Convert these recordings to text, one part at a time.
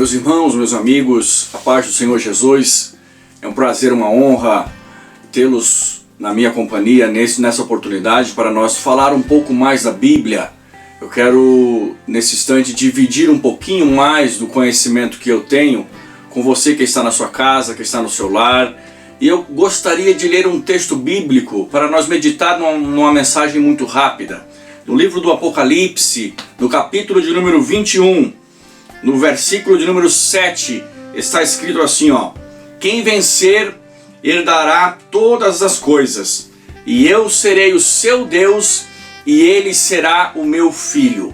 Meus irmãos, meus amigos, a paz do Senhor Jesus, é um prazer, uma honra tê-los na minha companhia nessa oportunidade para nós falar um pouco mais da Bíblia. Eu quero, nesse instante, dividir um pouquinho mais do conhecimento que eu tenho com você que está na sua casa, que está no seu lar. E eu gostaria de ler um texto bíblico para nós meditar numa mensagem muito rápida. No livro do Apocalipse, no capítulo de número 21, no versículo de número 7, está escrito assim, ó: quem vencer herdará todas as coisas, e eu serei o seu Deus, e ele será o meu filho.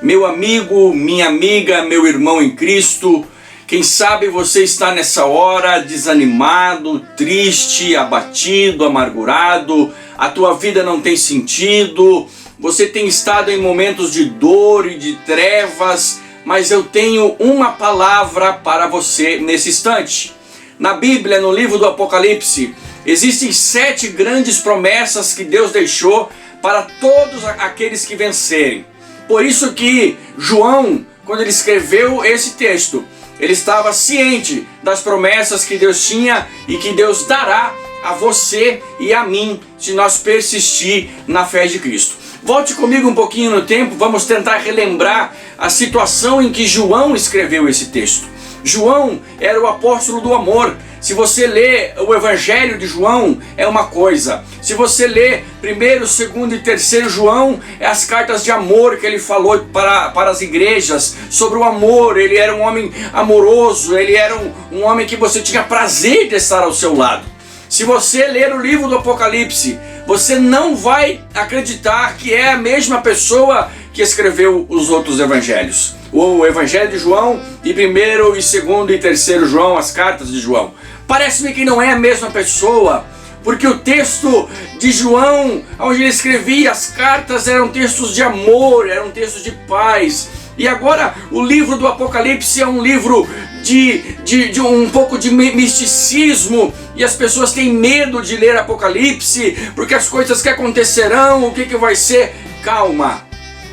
Meu amigo, minha amiga, meu irmão em Cristo, quem sabe você está nessa hora desanimado, triste, abatido, amargurado, a tua vida não tem sentido, você tem estado em momentos de dor e de trevas, mas eu tenho uma palavra para você nesse instante. Na Bíblia, no livro do Apocalipse, existem 7 grandes promessas que Deus deixou para todos aqueles que vencerem. Por isso que João, quando ele escreveu esse texto, ele estava ciente das promessas que Deus tinha e que Deus dará a você e a mim se nós persistir na fé de Cristo. Volte comigo um pouquinho no tempo, vamos tentar relembrar a situação em que João escreveu esse texto. João era o apóstolo do amor. Se você lê o Evangelho de João, é uma coisa. Se você lê 1º, 2º e 3º João, é as cartas de amor que ele falou para as igrejas, sobre o amor. Ele era um homem amoroso, ele era um homem que você tinha prazer de estar ao seu lado. Se você ler o livro do Apocalipse, você não vai acreditar que é a mesma pessoa que escreveu os outros evangelhos. O Evangelho de João e 1º, 2º e 3º João, as cartas de João. Parece-me que não é a mesma pessoa, porque o texto de João, onde ele escrevia as cartas, eram textos de amor, eram textos de paz. E agora o livro do Apocalipse é um livro de um pouco de misticismo, e as pessoas têm medo de ler Apocalipse, porque as coisas que acontecerão, o que vai ser. Calma!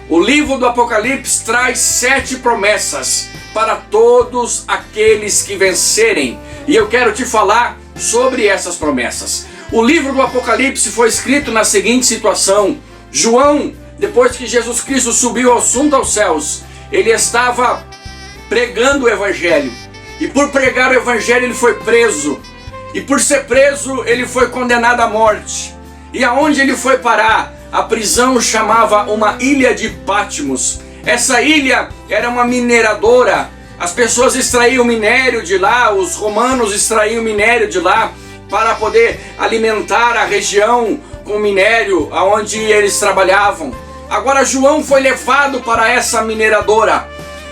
O livro do Apocalipse traz 7 promessas para todos aqueles que vencerem. E eu quero te falar sobre essas promessas. O livro do Apocalipse foi escrito na seguinte situação: João, depois que Jesus Cristo subiu ao assunto aos céus, ele estava pregando o Evangelho. E por pregar o Evangelho ele foi preso. E por ser preso ele foi condenado à morte. E aonde ele foi parar? A prisão chamava uma ilha de Patmos. Essa ilha era uma mineradora. As pessoas extraíam minério de lá, os romanos extraíam minério de lá para poder alimentar a região com minério aonde eles trabalhavam. Agora João foi levado para essa mineradora.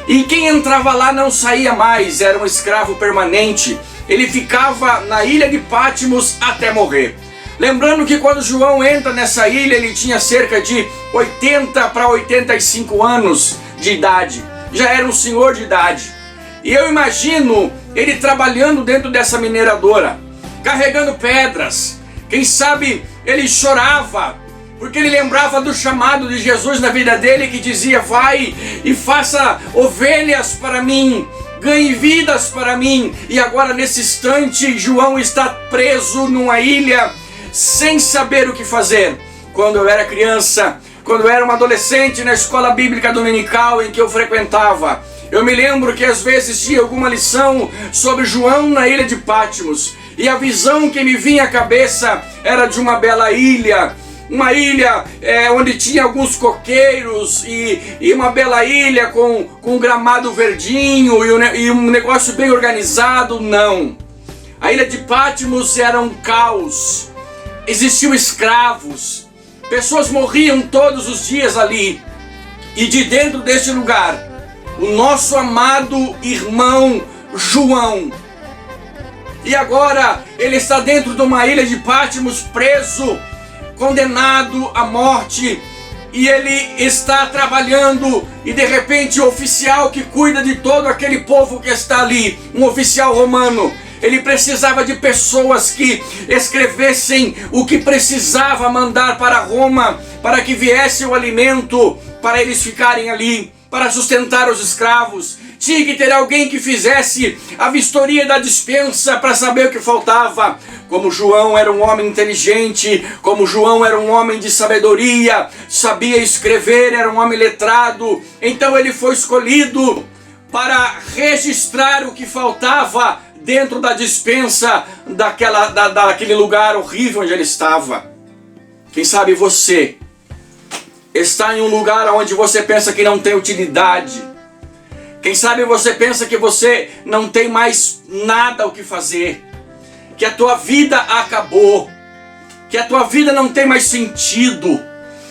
E quem entrava lá não saía mais, era um escravo permanente. Ele ficava na ilha de Patmos até morrer. Lembrando que quando João entra nessa ilha, ele tinha cerca de 80 para 85 anos de idade. Já era um senhor de idade. E eu imagino ele trabalhando dentro dessa mineradora, carregando pedras. Quem sabe ele chorava, porque ele lembrava do chamado de Jesus na vida dele, que dizia: vai e faça ovelhas para mim, ganhe vidas para mim. E agora nesse instante João está preso numa ilha, sem saber o que fazer. Quando eu era criança, quando eu era um adolescente na escola bíblica dominical em que eu frequentava, eu me lembro que às vezes tinha alguma lição sobre João na ilha de Patmos, e a visão que me vinha à cabeça era de uma bela ilha, uma ilha onde tinha alguns coqueiros e uma bela ilha com um gramado verdinho e um negócio bem organizado. Não, a ilha de Patmos era um caos. Existiam escravos, pessoas morriam todos os dias ali. E de dentro deste lugar, o nosso amado irmão João. E agora ele está dentro de uma ilha de Patmos, preso, condenado à morte. E ele está trabalhando, e de repente o oficial que cuida de todo aquele povo que está ali, um oficial romano, ele precisava de pessoas que escrevessem o que precisava mandar para Roma, para que viesse o alimento para eles ficarem ali, para sustentar os escravos. tinha que ter alguém que fizesse a vistoria da despensa para saber o que faltava. Como João era um homem inteligente, como João era um homem de sabedoria, sabia escrever, era um homem letrado, então ele foi escolhido para registrar o que faltava dentro da despensa daquele lugar horrível onde ele estava. Quem sabe você está em um lugar onde você pensa que não tem utilidade. Quem sabe você pensa que você não tem mais nada o que fazer, que a tua vida acabou, que a tua vida não tem mais sentido.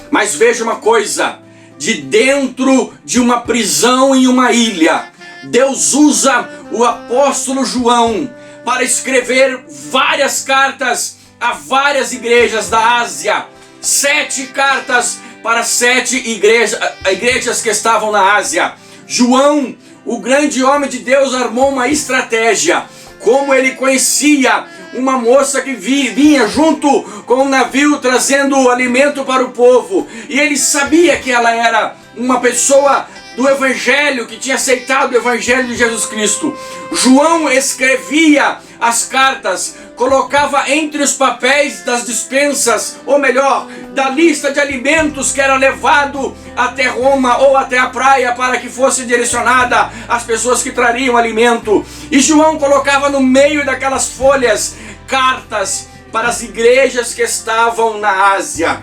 Mas veja uma coisa, de dentro de uma prisão em uma ilha, Deus usa o apóstolo João para escrever várias cartas a várias igrejas da Ásia. 7 cartas para 7 igrejas que estavam na Ásia. João, o grande homem de Deus, armou uma estratégia. Como ele conhecia uma moça que vinha junto com um navio trazendo alimento para o povo, e ele sabia que ela era uma pessoa do Evangelho, que tinha aceitado o Evangelho de Jesus Cristo. João escrevia as cartas, colocava entre os papéis das dispensas, ou melhor, da lista de alimentos que era levado até Roma ou até a praia para que fosse direcionada às pessoas que trariam alimento. E João colocava no meio daquelas folhas cartas para as igrejas que estavam na Ásia,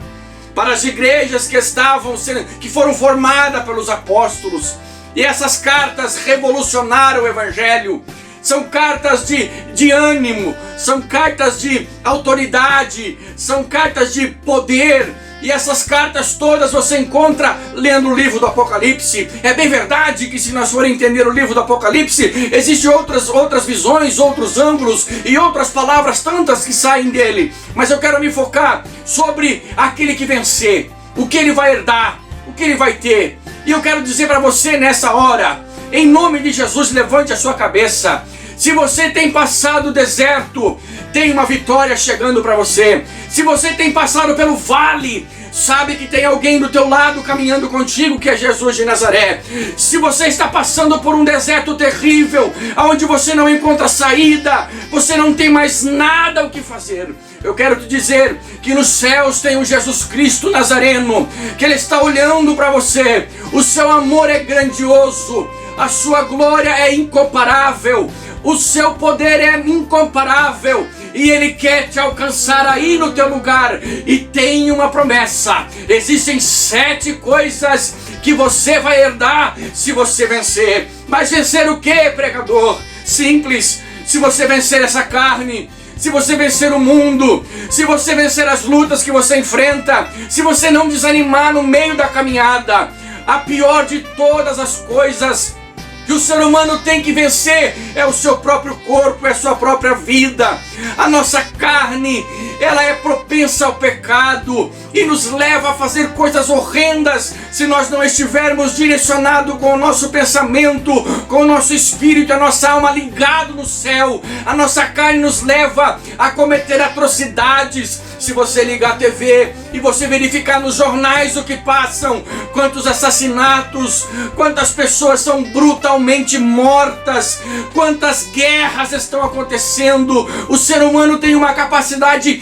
para as igrejas que foram formadas pelos apóstolos. E essas cartas revolucionaram o Evangelho. São cartas de ânimo, são cartas de autoridade, são cartas de poder. E essas cartas todas você encontra lendo o livro do Apocalipse. É bem verdade que se nós formos entender o livro do Apocalipse, existem outras visões, outros ângulos e outras palavras tantas que saem dele. Mas eu quero me focar sobre aquele que vencer, o que ele vai herdar, o que ele vai ter. E eu quero dizer para você nessa hora, em nome de Jesus, levante a sua cabeça. Se você tem passado o deserto, tem uma vitória chegando para você. Se você tem passado pelo vale, sabe que tem alguém do teu lado caminhando contigo, que é Jesus de Nazaré. Se você está passando por um deserto terrível, onde você não encontra saída, você não tem mais nada o que fazer, eu quero te dizer que nos céus tem um Jesus Cristo Nazareno, que Ele está olhando para você. O seu amor é grandioso, a sua glória é incomparável, o seu poder é incomparável, e Ele quer te alcançar aí no teu lugar. E tem uma promessa: existem 7 coisas que você vai herdar se você vencer. Mas vencer o que, pregador? Simples. Se você vencer essa carne, se você vencer o mundo, se você vencer as lutas que você enfrenta, se você não desanimar no meio da caminhada, a pior de todas as coisas que o ser humano tem que vencer é o seu próprio corpo, é a sua própria vida. A nossa carne, ela é propensa ao pecado e nos leva a fazer coisas horrendas se nós não estivermos direcionados com o nosso pensamento, com o nosso espírito, a nossa alma ligado no céu. A nossa carne nos leva a cometer atrocidades. Se você ligar a TV e você verificar nos jornais o que passam, quantos assassinatos, quantas pessoas são brutalmente mortas, quantas guerras estão acontecendo. O ser humano tem uma capacidade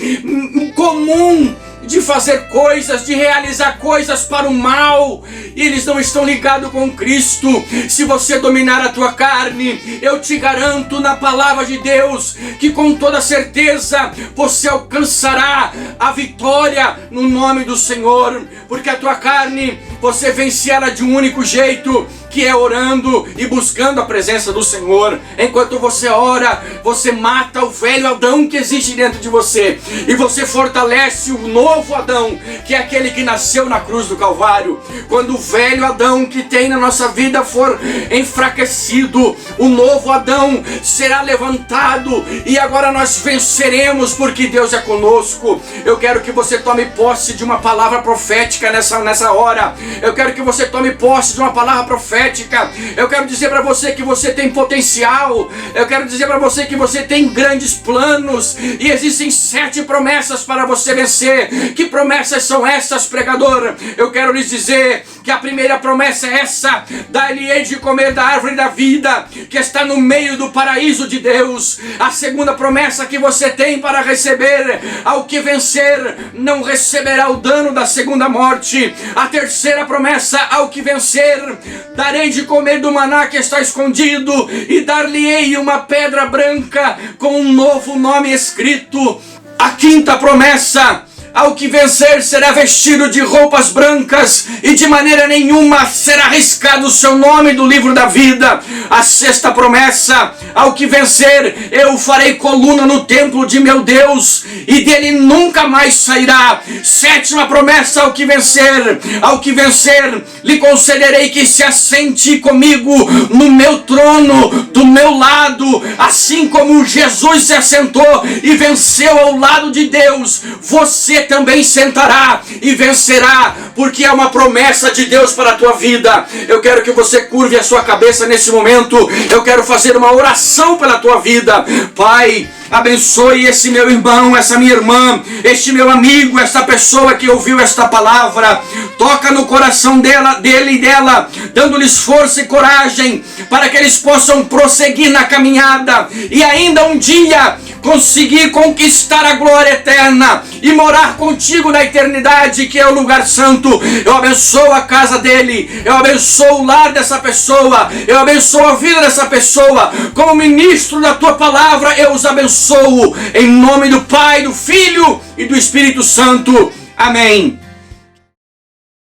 comum de fazer coisas, de realizar coisas para o mal, e eles não estão ligados com Cristo. Se você dominar a tua carne, eu te garanto na palavra de Deus que com toda certeza você alcançará a vitória no nome do Senhor, porque a tua carne, você vence ela de um único jeito, que é orando e buscando a presença do Senhor. Enquanto você ora, você mata o velho Adão que existe dentro de você, e você fortalece o novo Adão, que é aquele que nasceu na cruz do Calvário. Quando o velho Adão que tem na nossa vida for enfraquecido, o novo Adão será levantado, e agora nós venceremos, porque Deus é conosco. Eu quero que você tome posse de uma palavra profética nessa hora. Eu quero que você tome posse de uma palavra profética. Eu quero dizer para você que você tem potencial. Eu quero dizer para você que você tem grandes planos, e existem 7 promessas para você vencer. Que promessas são essas, pregador? Eu quero lhes dizer que a primeira primeira promessa é essa: dar-lhe-ei de comer da árvore da vida, que está no meio do paraíso de Deus. A segunda promessa que você tem para receber: ao que vencer, não receberá o dano da segunda morte. A terceira promessa: ao que vencer, darei de comer do maná que está escondido, e dar-lhe-ei uma pedra branca com um novo nome escrito. A quinta promessa: ao que vencer será vestido de roupas brancas, e de maneira nenhuma será riscado o seu nome do livro da vida. A sexta promessa: ao que vencer, eu farei coluna no templo de meu Deus, e dele nunca mais sairá. Sétima promessa: ao que vencer, lhe concederei que se assente comigo no meu trono, do meu lado, assim como Jesus se assentou e venceu ao lado de Deus, você também sentará e vencerá, porque é uma promessa de Deus para a tua vida. Eu quero que você curve a sua cabeça nesse momento. Eu quero fazer uma oração pela tua vida. Pai, abençoe esse meu irmão, essa minha irmã, este meu amigo, essa pessoa que ouviu esta palavra. Toca no coração dele e dela, dando-lhes força e coragem para que eles possam prosseguir na caminhada e ainda um dia conseguir conquistar a glória eterna e morar contigo na eternidade, que é o lugar santo. Eu abençoo a casa dele, eu abençoo o lar dessa pessoa, eu abençoo a vida dessa pessoa. Como ministro da tua palavra, eu os abençoo em nome do Pai, do Filho e do Espírito Santo. Amém.